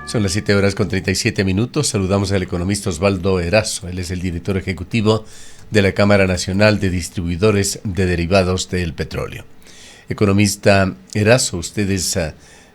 Son las 7:37. Saludamos al economista Osvaldo Erazo. Él es el director ejecutivo de la Cámara Nacional de Distribuidores de Derivados del Petróleo. Economista Erazo, ustedes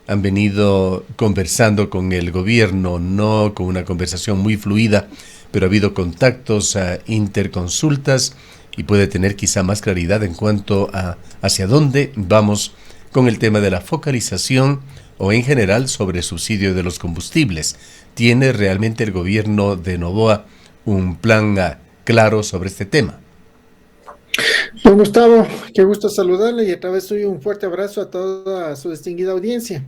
han venido conversando con el gobierno, no con una conversación muy fluida, pero ha habido contactos, interconsultas, y puede tener quizá más claridad en cuanto a hacia dónde vamos con el tema de la focalización o en general sobre subsidio de los combustibles. ¿Tiene realmente el gobierno de Noboa un plan claro sobre este tema? Don Gustavo, qué gusto saludarle y a través suyo un fuerte abrazo a toda su distinguida audiencia.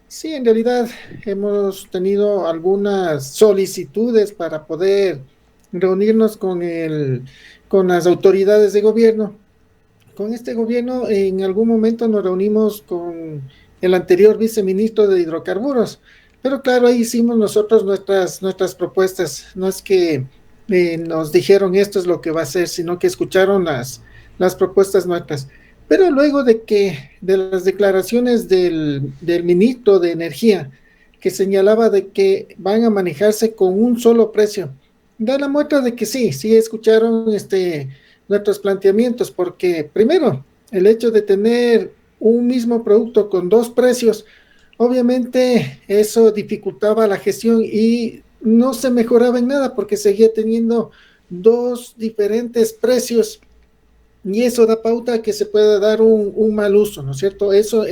Sí, en realidad hemos tenido algunas solicitudes para poder reunirnos con las autoridades de gobierno. Con este gobierno en algún momento nos reunimos con el anterior viceministro de Hidrocarburos, pero claro, ahí hicimos nosotros nuestras propuestas. No es que nos dijeron esto es lo que va a hacer, sino que escucharon las propuestas nuestras. Pero luego de las declaraciones del ministro de Energía, que señalaba de que van a manejarse con un solo precio, da la muestra de que sí escucharon nuestros planteamientos, porque primero, el hecho de tener un mismo producto con dos precios, obviamente eso dificultaba la gestión y no se mejoraba en nada porque seguía teniendo dos diferentes precios y eso da pauta a que se pueda dar un mal uso, ¿no es cierto? Eso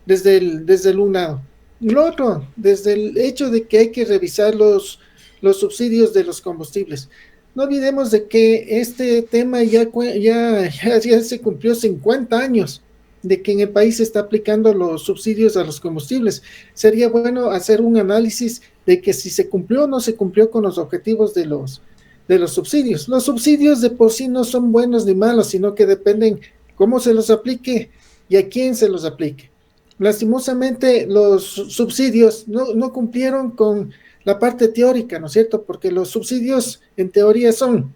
desde el un lado. Lo otro, desde el hecho de que hay que revisar los subsidios de los combustibles. No olvidemos de que este tema ya se cumplió 50 años de que en el país se está aplicando los subsidios a los combustibles. Sería bueno hacer un análisis de que si se cumplió o no se cumplió con los objetivos de los subsidios. Los subsidios de por sí no son buenos ni malos, sino que dependen cómo se los aplique y a quién se los aplique. Lastimosamente, los subsidios no cumplieron con la parte teórica, ¿no es cierto? Porque los subsidios en teoría son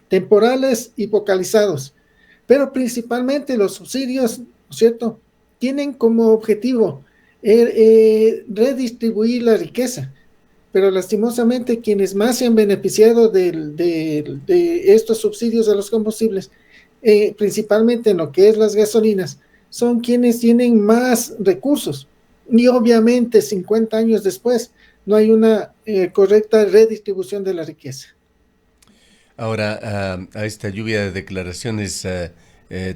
temporales y focalizados, pero principalmente los subsidios, ¿no es cierto?, tienen como objetivo redistribuir la riqueza, pero lastimosamente quienes más se han beneficiado de estos subsidios a los combustibles, principalmente en lo que es las gasolinas, son quienes tienen más recursos. Y obviamente 50 años después no hay una correcta redistribución de la riqueza. Ahora, a esta lluvia de declaraciones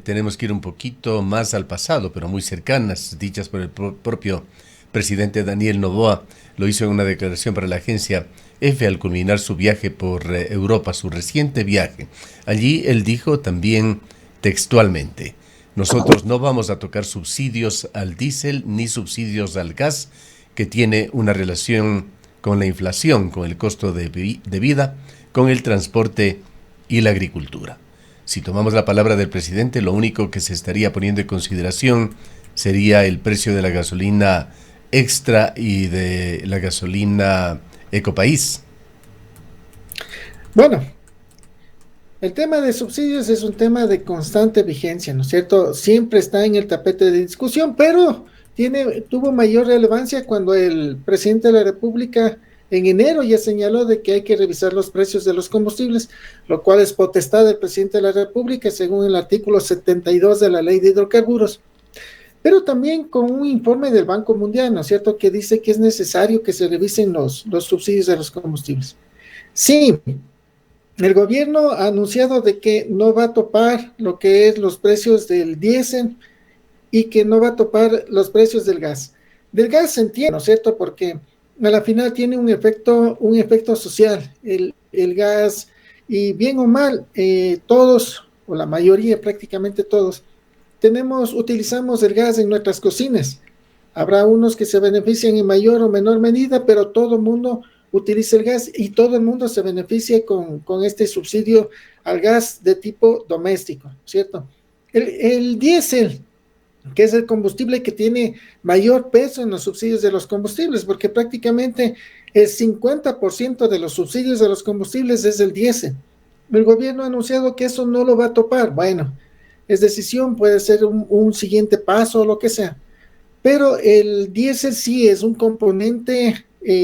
tenemos que ir un poquito más al pasado, pero muy cercanas, dichas por el propio presidente Daniel Noboa. Lo hizo en una declaración para la agencia EFE al culminar su viaje por Europa, su reciente viaje. Allí él dijo también textualmente: nosotros no vamos a tocar subsidios al diésel ni subsidios al gas, que tiene una relación con la inflación, con el costo de vida, con el transporte y la agricultura. Si tomamos la palabra del presidente, lo único que se estaría poniendo en consideración sería el precio de la gasolina extra y de la gasolina Ecopaís. Bueno, el tema de subsidios es un tema de constante vigencia, ¿no es cierto? Siempre está en el tapete de discusión, pero tuvo mayor relevancia cuando el presidente de la República en enero ya señaló de que hay que revisar los precios de los combustibles, lo cual es potestad del presidente de la República según el artículo 72 de la Ley de Hidrocarburos. Pero también con un informe del Banco Mundial, ¿no es cierto?, que dice que es necesario que se revisen los subsidios de los combustibles. Sí, el gobierno ha anunciado de que no va a topar lo que es los precios del diésel y que no va a topar los precios del gas. Del gas se entiende, ¿no es cierto?, porque a la final tiene un efecto social, el gas, y bien o mal, todos, o la mayoría, prácticamente todos, utilizamos el gas en nuestras cocinas. Habrá unos que se benefician en mayor o menor medida, pero todo el mundo utiliza el gas y todo el mundo se beneficia con este subsidio al gas de tipo doméstico, ¿cierto? El diésel, que es el combustible que tiene mayor peso en los subsidios de los combustibles, porque prácticamente el 50% de los subsidios de los combustibles es el diésel. El gobierno ha anunciado que eso no lo va a topar. Bueno, es decisión, puede ser un siguiente paso o lo que sea. Pero el diésel sí es un componente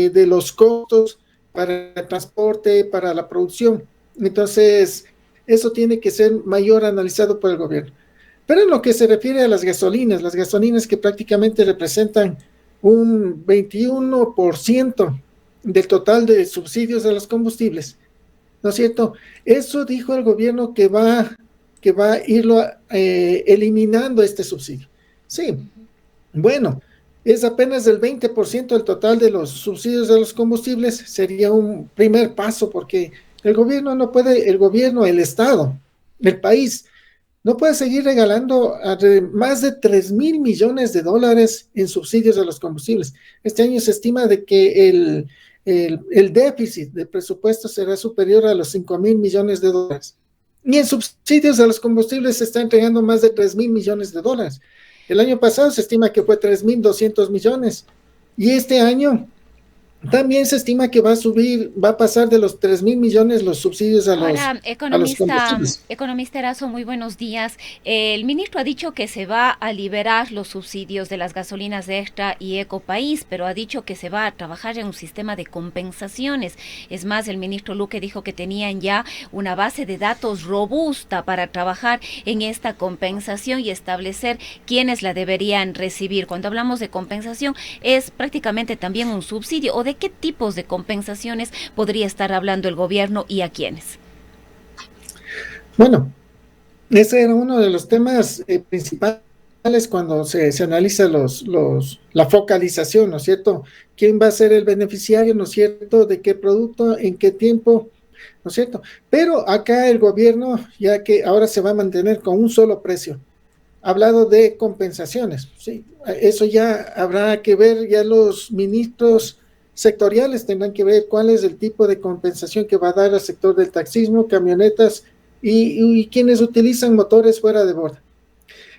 de los costos para el transporte, para la producción. Entonces, eso tiene que ser mayor analizado por el gobierno. Pero en lo que se refiere a las gasolinas que prácticamente representan un 21% del total de subsidios a los combustibles, ¿no es cierto? Eso dijo el gobierno que va a irlo eliminando este subsidio. Sí, bueno, es apenas el 20% del total de los subsidios a los combustibles, sería un primer paso, porque el gobierno no puede, el Estado, el país, no puede seguir regalando más de 3,000 millones de dólares en subsidios a los combustibles. Este año se estima de que el déficit de presupuesto será superior a los 5,000 millones de dólares. Y en subsidios a los combustibles se está entregando más de 3,000 millones de dólares. El año pasado se estima que fue 3,200 millones. Y este año también se estima que va a subir, va a pasar de los 3,000 millones los subsidios a Ahora, los combustibles. economista Erazo, muy buenos días. El ministro ha dicho que se va a liberar los subsidios de las gasolinas Extra y Ecopaís, pero ha dicho que se va a trabajar en un sistema de compensaciones. Es más, el ministro Luque dijo que tenían ya una base de datos robusta para trabajar en esta compensación y establecer quiénes la deberían recibir. Cuando hablamos de compensación, es prácticamente también un subsidio. ¿O de qué tipos de compensaciones podría estar hablando el gobierno y a quiénes? Bueno, ese era uno de los temas principales cuando se analiza la focalización, ¿no es cierto? ¿Quién va a ser el beneficiario, ¿no es cierto? ¿De qué producto, en qué tiempo, ¿no es cierto? Pero acá el gobierno, ya que ahora se va a mantener con un solo precio, ha hablado de compensaciones, ¿sí? Eso ya habrá que ver, ya los ministros sectoriales tendrán que ver cuál es el tipo de compensación que va a dar al sector del taxismo, camionetas y quienes utilizan motores fuera de borda.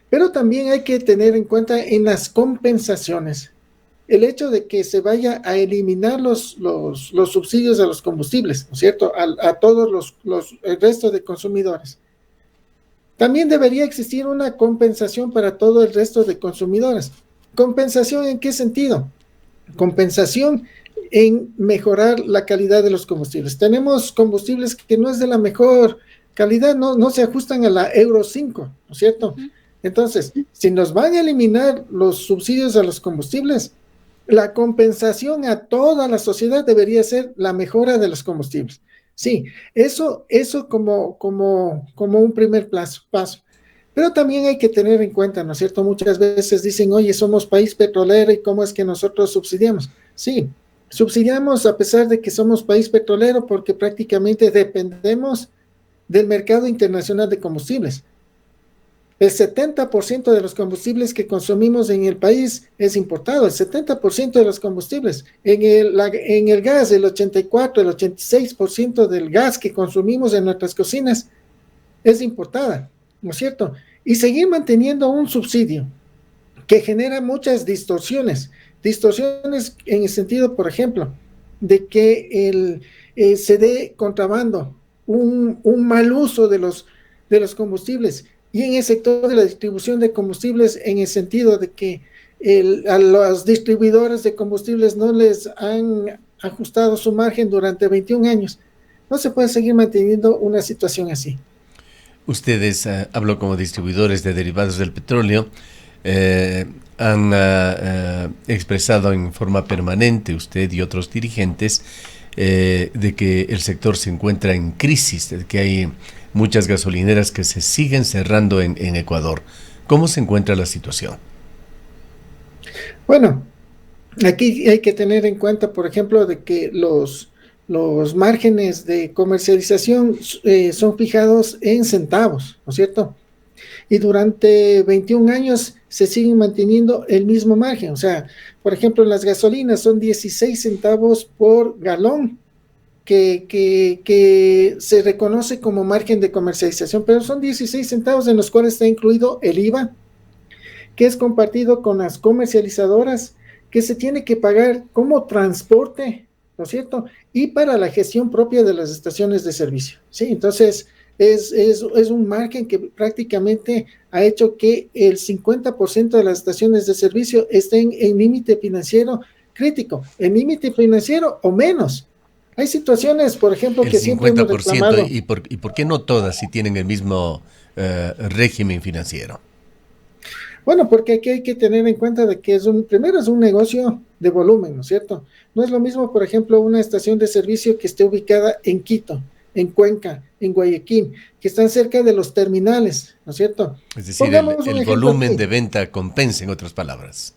Pero también hay que tener en cuenta en las compensaciones el hecho de que se vaya a eliminar los subsidios a los combustibles, ¿no es cierto? A todos el resto de consumidores. También debería existir una compensación para todo el resto de consumidores. ¿Compensación en qué sentido? Compensación en mejorar la calidad de los combustibles. Tenemos combustibles que no es de la mejor calidad, no se ajustan a la Euro 5, ¿no es cierto? Entonces, si nos van a eliminar los subsidios a los combustibles, la compensación a toda la sociedad debería ser la mejora de los combustibles. Sí, eso como un primer paso. Pero también hay que tener en cuenta, ¿no es cierto? Muchas veces dicen, oye, somos país petrolero y ¿cómo es que nosotros subsidiamos? Sí, subsidiamos a pesar de que somos país petrolero porque prácticamente dependemos del mercado internacional de combustibles. El 70% de los combustibles que consumimos en el país es importado, el 70% de los combustibles. En el gas, el 84, el 86% del gas que consumimos en nuestras cocinas es importada, ¿no es cierto? Y seguir manteniendo un subsidio que genera muchas distorsiones en el sentido, por ejemplo, de que se dé contrabando, un mal uso de los combustibles, y en el sector de la distribución de combustibles, en el sentido de que a los distribuidores de combustibles no les han ajustado su margen durante 21 años. No se puede seguir manteniendo una situación así. Ustedes, hablo como distribuidores de derivados del petróleo, han expresado en forma permanente, usted y otros dirigentes, de que el sector se encuentra en crisis, de que hay muchas gasolineras que se siguen cerrando en Ecuador. ¿Cómo se encuentra la situación? Bueno, aquí hay que tener en cuenta, por ejemplo, de que los márgenes de comercialización son fijados en centavos, ¿no es cierto? Y durante 21 años se sigue manteniendo el mismo margen. O sea, por ejemplo, en las gasolinas son 16 centavos por galón que se reconoce como margen de comercialización, pero son 16 centavos en los cuales está incluido el IVA, que es compartido con las comercializadoras, que se tiene que pagar como transporte, ¿no es cierto? Y para la gestión propia de las estaciones de servicio, ¿sí? Entonces, es un margen que prácticamente ha hecho que el 50% de las estaciones de servicio estén en límite financiero crítico, el límite financiero o menos. Hay situaciones, por ejemplo, El que siempre hemos 50%, reclamado. ¿y por qué no todas si tienen el mismo régimen financiero? Bueno, porque aquí hay que tener en cuenta de que primero es un negocio de volumen, ¿no es cierto? No es lo mismo, por ejemplo, una estación de servicio que esté ubicada en Quito, en Cuenca, en Guayaquil, que están cerca de los terminales, ¿no es cierto? Es decir, Pongamos un el ejemplo volumen de aquí, venta compensa, en otras palabras.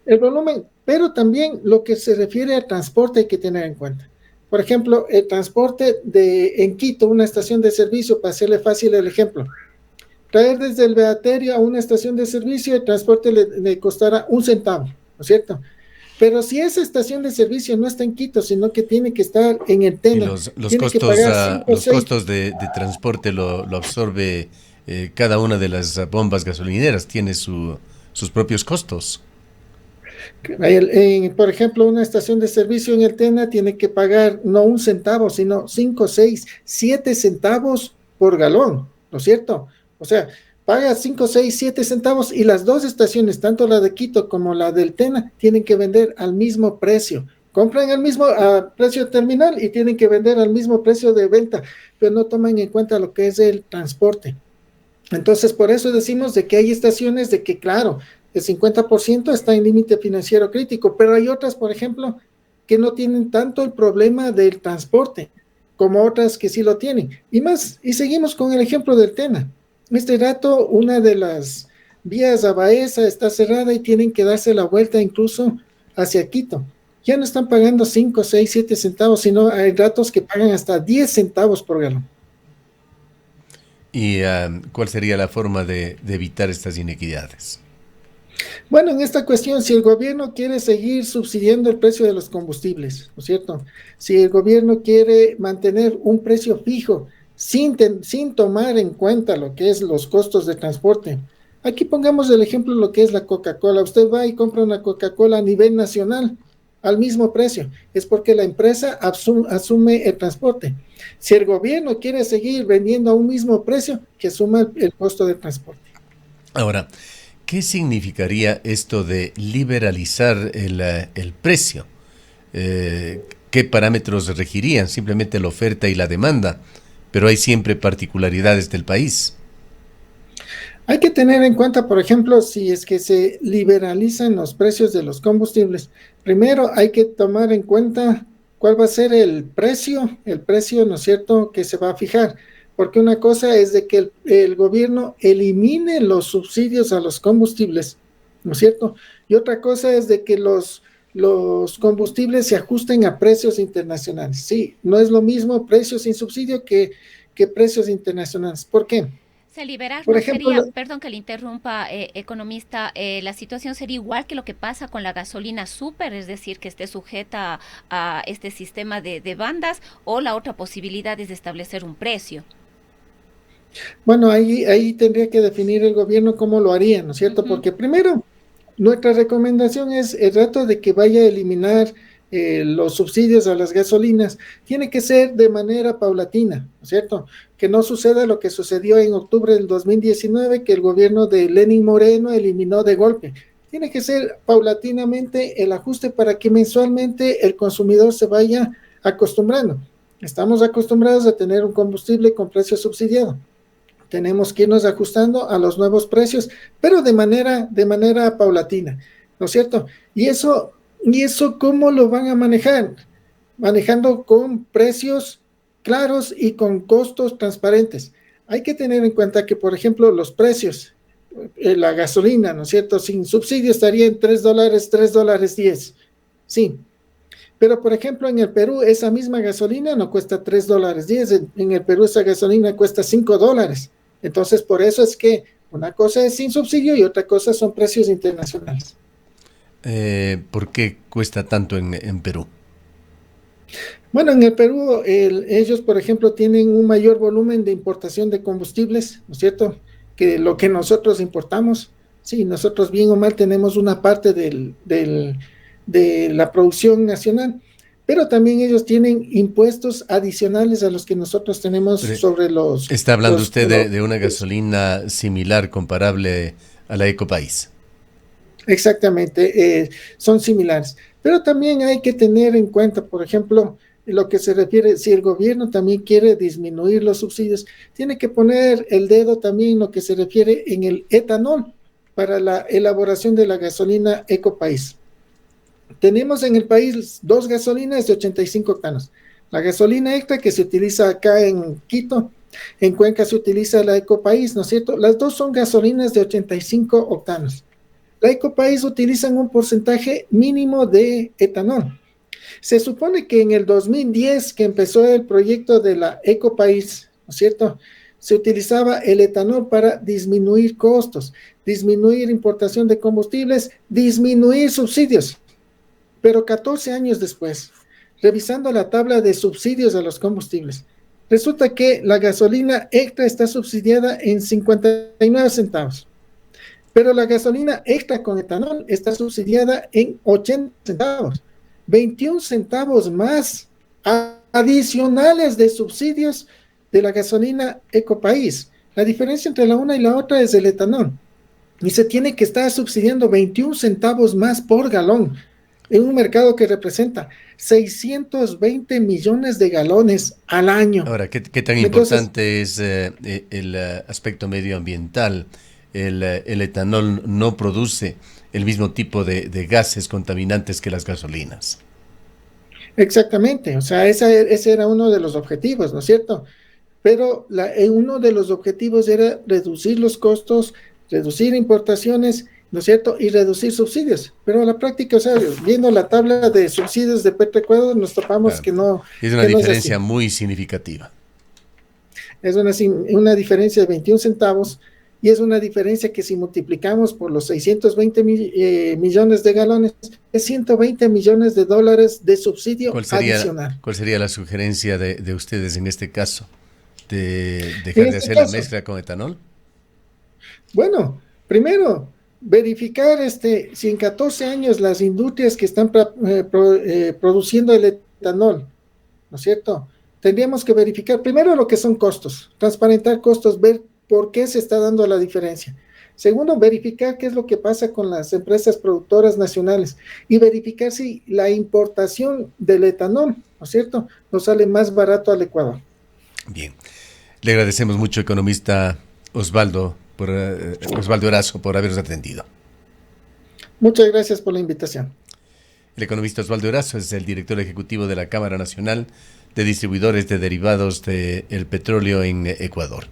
el volumen, pero también lo que se refiere al transporte hay que tener en cuenta. Por ejemplo, el transporte en Quito, una estación de servicio, para hacerle fácil el ejemplo, traer desde el Beaterio a una estación de servicio, el transporte le costará 1 centavo, ¿no es cierto? Pero si esa estación de servicio no está en Quito, sino que tiene que estar en el Y Tena, tiene que pagar 5 o los 6. costos de transporte lo absorbe cada una de las bombas gasolineras, tiene sus propios costos. Por ejemplo, una estación de servicio en el Tena tiene que pagar no 1 centavo, sino 5, 6, 7 centavos por galón, ¿no es cierto? O sea, paga 5, 6, 7 centavos y las dos estaciones, tanto la de Quito como la del Tena, tienen que vender al mismo precio. Compran al mismo precio terminal y tienen que vender al mismo precio de venta, pero no toman en cuenta lo que es el transporte. Entonces, por eso decimos de que hay estaciones de que, claro, el 50% está en límite financiero crítico, pero hay otras, por ejemplo, que no tienen tanto el problema del transporte, como otras que sí lo tienen. Y más, y seguimos con el ejemplo del Tena. Este rato, una de las vías a Baeza está cerrada y tienen que darse la vuelta incluso hacia Quito. Ya no están pagando 5, 6, 7 centavos, sino hay ratos que pagan hasta 10 centavos por galón. ¿Y cuál sería la forma de evitar estas inequidades? Bueno, en esta cuestión, si el gobierno quiere seguir subsidiando el precio de los combustibles, ¿no es cierto? Si el gobierno quiere mantener un precio fijo sin tomar en cuenta lo que es los costos de transporte. Aquí pongamos el ejemplo de lo que es la Coca-Cola. Usted va y compra una Coca-Cola a nivel nacional al mismo precio. Es porque la empresa asume el transporte. Si el gobierno quiere seguir vendiendo a un mismo precio, que asuma el costo de transporte. Ahora, ¿qué significaría esto de liberalizar el precio? ¿Qué parámetros regirían? Simplemente la oferta y la demanda, pero hay siempre particularidades del país. Hay que tener en cuenta, por ejemplo, si es que se liberalizan los precios de los combustibles, primero hay que tomar en cuenta cuál va a ser el precio, ¿no es cierto?, que se va a fijar, porque una cosa es de que el gobierno elimine los subsidios a los combustibles, ¿no es cierto? Y otra cosa es de que los combustibles se ajusten a precios internacionales. Sí, no es lo mismo precios sin subsidio que precios internacionales. ¿Por qué? Se liberar Por no ejemplo, sería, perdón que le interrumpa, economista, la situación sería igual que lo que pasa con la gasolina súper, es decir, que esté sujeta a este sistema de bandas, o la otra posibilidad es de establecer un precio. bueno, ahí tendría que definir el gobierno cómo lo haría, ¿no es cierto? Ujú. Porque primero, nuestra recomendación es el rato de que vaya a eliminar los subsidios a las gasolinas, tiene que ser de manera paulatina, ¿no es cierto? Que no suceda lo que sucedió en octubre del 2019, que el gobierno de Lenín Moreno eliminó de golpe. Tiene que ser paulatinamente el ajuste para que mensualmente el consumidor se vaya acostumbrando. Estamos acostumbrados a tener un combustible con precio subsidiado. Tenemos que irnos ajustando a los nuevos precios, pero de manera paulatina, ¿no es cierto? Y eso ¿cómo lo van a manejar? Manejando con precios claros y con costos transparentes. Hay que tener en cuenta que, por ejemplo, los precios, la gasolina, ¿no es cierto? Sin subsidio estaría en $3, $3.10. Sí, pero, por ejemplo, en el Perú, esa misma gasolina no cuesta $3.10. En el Perú, esa gasolina cuesta $5. Entonces, por eso es que una cosa es sin subsidio y otra cosa son precios internacionales. ¿Por qué cuesta tanto en Perú? Bueno, en el Perú, ellos, por ejemplo, tienen un mayor volumen de importación de combustibles, ¿no es cierto? Que lo que nosotros importamos. Sí, nosotros bien o mal tenemos una parte de la producción nacional, pero también ellos tienen impuestos adicionales a los que nosotros tenemos Pero, sobre los... ¿está hablando los, usted los de una gasolina similar, comparable a la Ecopaís? Exactamente, son similares. Pero también hay que tener en cuenta, por ejemplo, lo que se refiere, si el gobierno también quiere disminuir los subsidios, tiene que poner el dedo también en lo que se refiere en el etanol para la elaboración de la gasolina Ecopaís. Tenemos en el país dos gasolinas de 85 octanos. La gasolina extra que se utiliza acá en Quito, en Cuenca se utiliza la Ecopaís, ¿no es cierto? Las dos son gasolinas de 85 octanos. La Ecopaís utilizan un porcentaje mínimo de etanol. Se supone que en el 2010, que empezó el proyecto de la Ecopaís, ¿no es cierto?, se utilizaba el etanol para disminuir costos, disminuir importación de combustibles, disminuir subsidios. Pero 14 años después, revisando la tabla de subsidios a los combustibles, resulta que la gasolina extra está subsidiada en 59 centavos, pero la gasolina extra con etanol está subsidiada en 80 centavos, 21 centavos más adicionales de subsidios de la gasolina Ecopaís. La diferencia entre la una y la otra es el etanol, y se tiene que estar subsidiando 21 centavos más por galón en un mercado que representa 620 millones de galones al año. Ahora, ¿qué tan importante es el aspecto medioambiental? El etanol no produce el mismo tipo de gases contaminantes que las gasolinas. Exactamente, o sea, ese era uno de los objetivos, ¿no es cierto? Pero uno de los objetivos era reducir los costos, reducir importaciones, ¿no es cierto? Y reducir subsidios. Pero a la práctica, o sea, viendo la tabla de subsidios de Petroecuador, nos topamos que no. Es una diferencia muy significativa. Es una diferencia de 21 centavos, y es una diferencia que si multiplicamos por los 620 millones de galones, es 120 millones de dólares de subsidio adicional. ¿Cuál sería la sugerencia de ustedes en este caso? ¿De dejar de hacer la mezcla con etanol? Bueno, primero, verificar si en 14 años las industrias que están produciendo el etanol, ¿no es cierto? Tendríamos que verificar primero lo que son costos, transparentar costos, ver por qué se está dando la diferencia. Segundo, verificar qué es lo que pasa con las empresas productoras nacionales y verificar si la importación del etanol, ¿no es cierto?, nos sale más barato al Ecuador. Bien, le agradecemos mucho, economista Osvaldo Erazo, por habernos atendido. Muchas gracias por la invitación. El economista Osvaldo Erazo es el director ejecutivo de la Cámara Nacional de Distribuidores de Derivados del Petróleo en Ecuador.